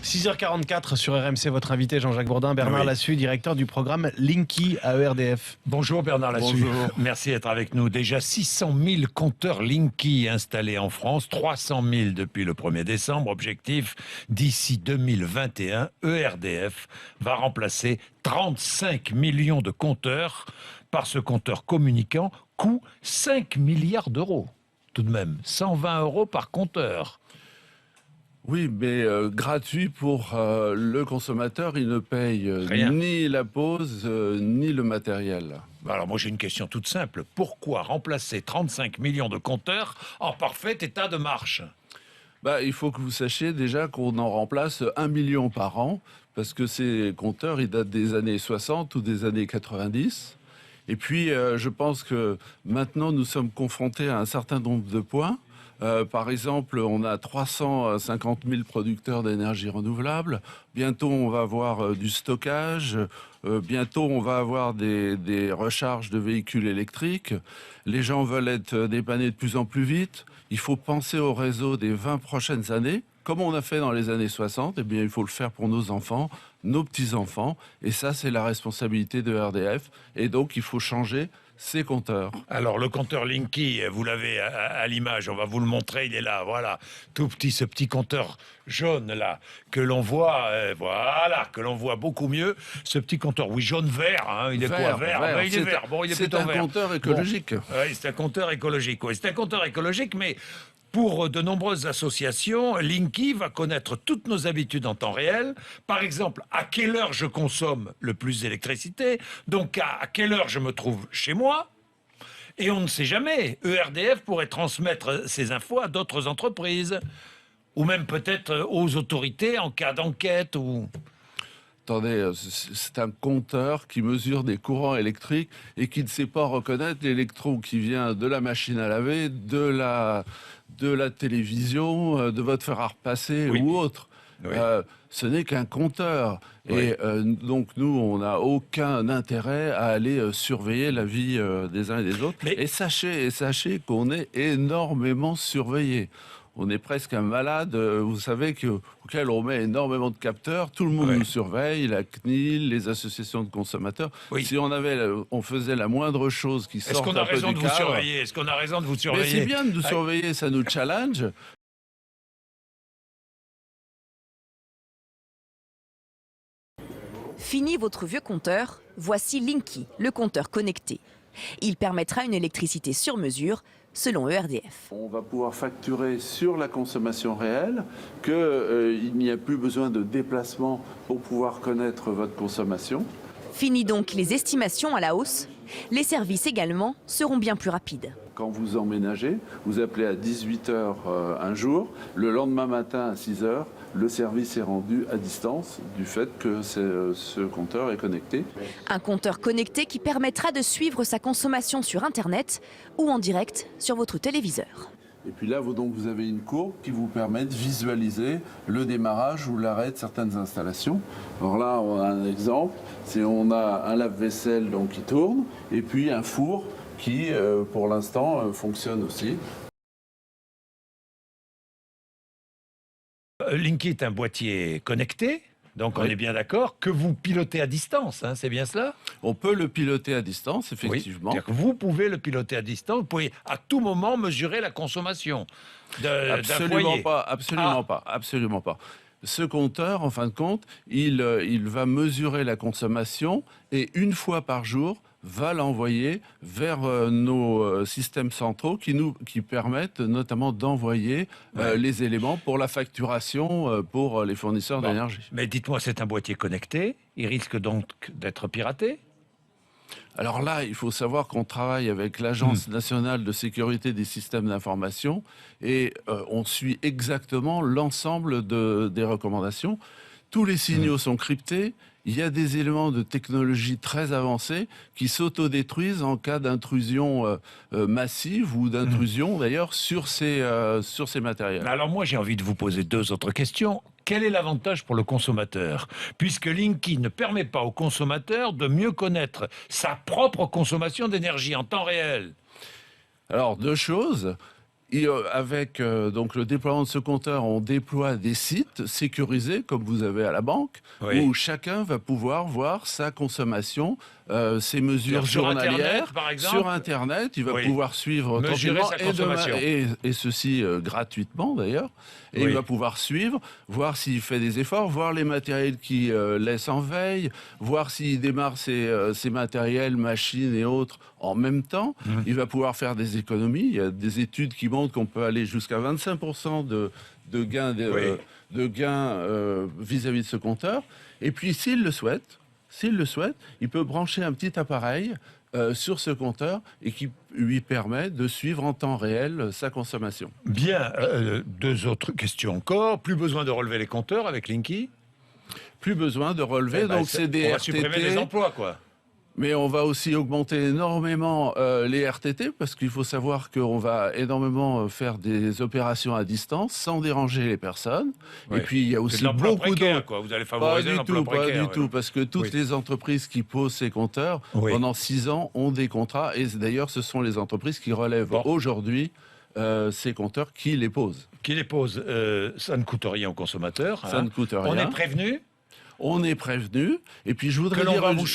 6h44 sur RMC, votre invité Jean-Jacques Bourdin, Bernard Lassus, directeur du programme Linky à ERDF. Bonjour Bernard Lassus. Bonjour. Merci d'être avec nous. Déjà 600 000 compteurs Linky installés en France, 300 000 depuis le 1er décembre. Objectif, d'ici 2021, ERDF va remplacer 35 millions de compteurs par ce compteur communicant, coût 5 milliards d'euros. Tout de même, 120 euros par compteur. Oui, mais gratuit pour le consommateur, il ne paye Rien. ni la pause, ni le matériel. Alors moi j'ai une question toute simple. Pourquoi remplacer 35 millions de compteurs en parfait état de marche ? Il faut que vous sachiez déjà qu'on en remplace 1 million par an, parce que ces compteurs, ils datent des années 60 ou des années 90. Et puis, je pense que maintenant, nous sommes confrontés à un certain nombre de points. Par exemple, on a 350 000 producteurs d'énergie renouvelable. Bientôt, on va avoir du stockage. Bientôt, on va avoir des recharges de véhicules électriques. Les gens veulent être dépannés de plus en plus vite. Il faut penser au réseau des 20 prochaines années. Comme on a fait dans les années 60, eh bien, il faut le faire pour nos enfants, nos petits-enfants. Et ça, c'est la responsabilité de RDF. Et donc, il faut changer ces compteurs. Alors le compteur Linky, vous l'avez à l'image, on va vous le montrer, il est là, voilà, tout petit, ce petit compteur jaune là, que l'on voit, que l'on voit beaucoup mieux, ce petit compteur, oui, jaune-vert, hein, il est quoi, vert, ben, il est vert, bon, il est plutôt vert. C'est un compteur écologique. Bon, oui, c'est un compteur écologique, oui, c'est un compteur écologique, mais pour de nombreuses associations, Linky va connaître toutes nos habitudes en temps réel. Par exemple, à quelle heure je consomme le plus d'électricité, donc à quelle heure je me trouve chez moi. Et on ne sait jamais. ERDF pourrait transmettre ces infos à d'autres entreprises, ou même peut-être aux autorités en cas d'enquête. Attendez, c'est un compteur qui mesure des courants électriques et qui ne sait pas reconnaître l'électron qui vient de la machine à laver, de la télévision, de votre fer à repasser ou autre. Oui. Ce n'est qu'un compteur. Oui. Et donc, nous, on n'a aucun intérêt à aller surveiller la vie des uns et des autres. Et sachez qu'on est énormément surveillé. On est presque un malade, vous savez, auquel on met énormément de capteurs. Tout le monde nous surveille, la CNIL, les associations de consommateurs. Oui. Si on faisait la moindre chose qui sorte un peu du cadre... Est-ce qu'on a raison de vous surveiller ? Est-ce qu'on a raison de vous surveiller ? Mais c'est bien de nous surveiller, ça nous challenge. Fini votre vieux compteur, voici Linky, le compteur connecté. Il permettra une électricité sur mesure, selon ERDF. On va pouvoir facturer sur la consommation réelle, qu'il n'y a plus besoin de déplacement pour pouvoir connaître votre consommation. Fini donc les estimations à la hausse. Les services également seront bien plus rapides. Quand vous emménagez, vous appelez à 18h un jour, le lendemain matin à 6h, le service est rendu à distance du fait que ce compteur est connecté. Un compteur connecté qui permettra de suivre sa consommation sur Internet ou en direct sur votre téléviseur. Et puis là, vous avez une courbe qui vous permet de visualiser le démarrage ou l'arrêt de certaines installations. Alors là, on a un exemple, on a un lave-vaisselle qui tourne et puis un four qui, pour l'instant, fonctionne aussi. Linky est un boîtier connecté, donc on est bien d'accord, que vous pilotez à distance, hein, c'est bien cela ? On peut le piloter à distance, effectivement. Oui, c'est-à-dire que vous pouvez le piloter à distance, vous pouvez à tout moment mesurer la consommation d'un foyer. Absolument pas. Ce compteur, en fin de compte, il va mesurer la consommation et une fois par jour, va l'envoyer vers nos systèmes centraux qui permettent notamment d'envoyer les éléments pour la facturation pour les fournisseurs d'énergie. Mais dites-moi, c'est un boîtier connecté, il risque donc d'être piraté ? Alors là, il faut savoir qu'on travaille avec l'Agence nationale de sécurité des systèmes d'information et on suit exactement l'ensemble des recommandations. Tous les signaux sont cryptés. Il y a des éléments de technologie très avancés qui s'autodétruisent en cas d'intrusion massive ou d'intrusion d'ailleurs sur ces matériels. Alors moi j'ai envie de vous poser deux autres questions. Quel est l'avantage pour le consommateur ? Puisque Linky ne permet pas au consommateur de mieux connaître sa propre consommation d'énergie en temps réel. Alors deux choses. Et avec donc le déploiement de ce compteur, on déploie des sites sécurisés, comme vous avez à la banque, où chacun va pouvoir voir sa consommation, ses mesures sur journalières. Internet, par exemple. Sur Internet, il va pouvoir suivre mesurer sa consommation. et ceci gratuitement d'ailleurs. Et il va pouvoir suivre, voir s'il fait des efforts, voir les matériels qu'il laisse en veille, voir s'il démarre ses matériels, machines et autres en même temps. Il va pouvoir faire des économies. Il y a des études qui montrent qu'on peut aller jusqu'à 25% de gains vis-à-vis de ce compteur. Et puis, s'il le souhaite, il peut brancher un petit appareil sur ce compteur et qui lui permet de suivre en temps réel sa consommation. Bien, 2 autres questions encore. Plus besoin de relever les compteurs avec Linky? Plus besoin de relever, donc c'est des on va RTT. supprimer les emplois, quoi. Mais on va aussi augmenter énormément les RTT, parce qu'il faut savoir qu'on va énormément faire des opérations à distance sans déranger les personnes. Oui. Et puis il y a aussi l'emploi beaucoup précaire, d'autres. quoi. Vous allez favoriser l'emploi Pas précaire. du tout, parce que toutes les entreprises qui posent ces compteurs pendant 6 ans ont des contrats. Et d'ailleurs, ce sont les entreprises qui relèvent aujourd'hui ces compteurs qui les posent. Qui les pose, ça ne coûte rien aux consommateurs. Ça ne coûte rien. On est prévenu. On est prévenu. Et puis je voudrais que l'on dire va nous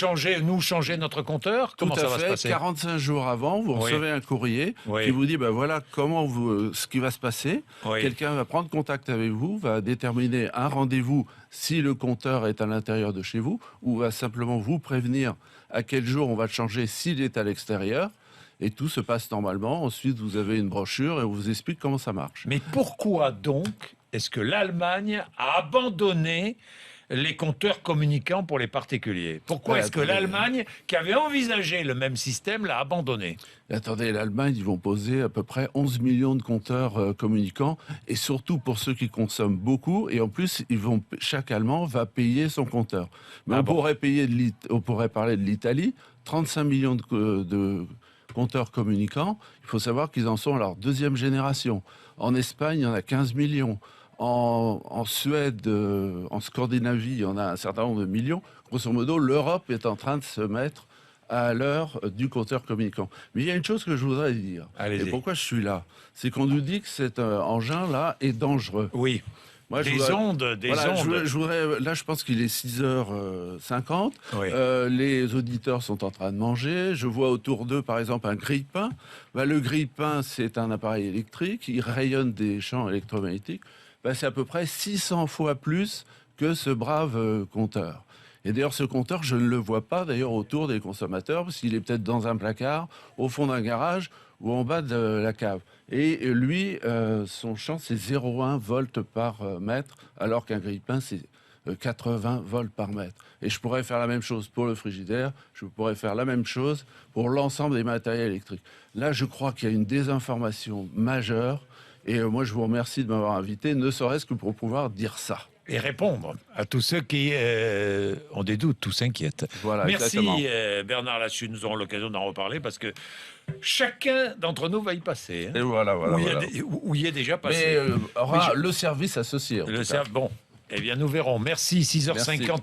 changer notre compteur. Comment ça va se passer? 45 jours avant, vous recevez un courrier qui vous dit voilà ce qui va se passer. Quelqu'un va prendre contact avec vous, va déterminer un rendez-vous si le compteur est à l'intérieur de chez vous, ou va simplement vous prévenir à quel jour on va le changer s'il est à l'extérieur. Et tout se passe normalement. Ensuite, vous avez une brochure et on vous explique comment ça marche. Mais pourquoi donc est-ce que l'Allemagne a abandonné les compteurs communicants pour les particuliers? Pourquoi est-ce que l'Allemagne, qui avait envisagé le même système, l'a abandonné? Attendez, l'Allemagne, ils vont poser à peu près 11 millions de compteurs communicants, et surtout pour ceux qui consomment beaucoup, et en plus, chaque Allemand va payer son compteur. Mais on pourrait parler de l'Italie, 35 millions de compteurs communicants. Il faut savoir qu'ils en sont à leur 2e génération. En Espagne, il y en a 15 millions. En Suède, en Scandinavie, il y en a un certain nombre de millions. Grosso modo, l'Europe est en train de se mettre à l'heure du compteur communicant. Mais il y a une chose que je voudrais dire. Et pourquoi je suis là? C'est qu'on nous dit que cet engin-là est dangereux. Oui. Moi, des ondes. Là, je pense qu'il est 6h50. Les auditeurs sont en train de manger. Je vois autour d'eux, par exemple, un grille-pain. Le grille-pain, c'est un appareil électrique. Il rayonne des champs électromagnétiques. C'est à peu près 600 fois plus que ce brave compteur. Et d'ailleurs, ce compteur, je ne le vois pas d'ailleurs autour des consommateurs, parce qu'il est peut-être dans un placard, au fond d'un garage ou en bas de la cave. Et lui, son champ, c'est 0,1 volts par mètre, alors qu'un grille-pain, c'est 80 volts par mètre. Et je pourrais faire la même chose pour le frigidaire, je pourrais faire la même chose pour l'ensemble des matériels électriques. Là, je crois qu'il y a une désinformation majeure. Et moi, je vous remercie de m'avoir invité, ne serait-ce que pour pouvoir dire ça. Et répondre à tous ceux qui ont des doutes, tous s'inquiètent. Voilà, merci Bernard Lassus, nous aurons l'occasion d'en reparler parce que chacun d'entre nous va y passer. Et voilà. Où il est déjà passé. Mais le service associé. Bon, eh bien nous verrons. Merci, 6h50. Merci.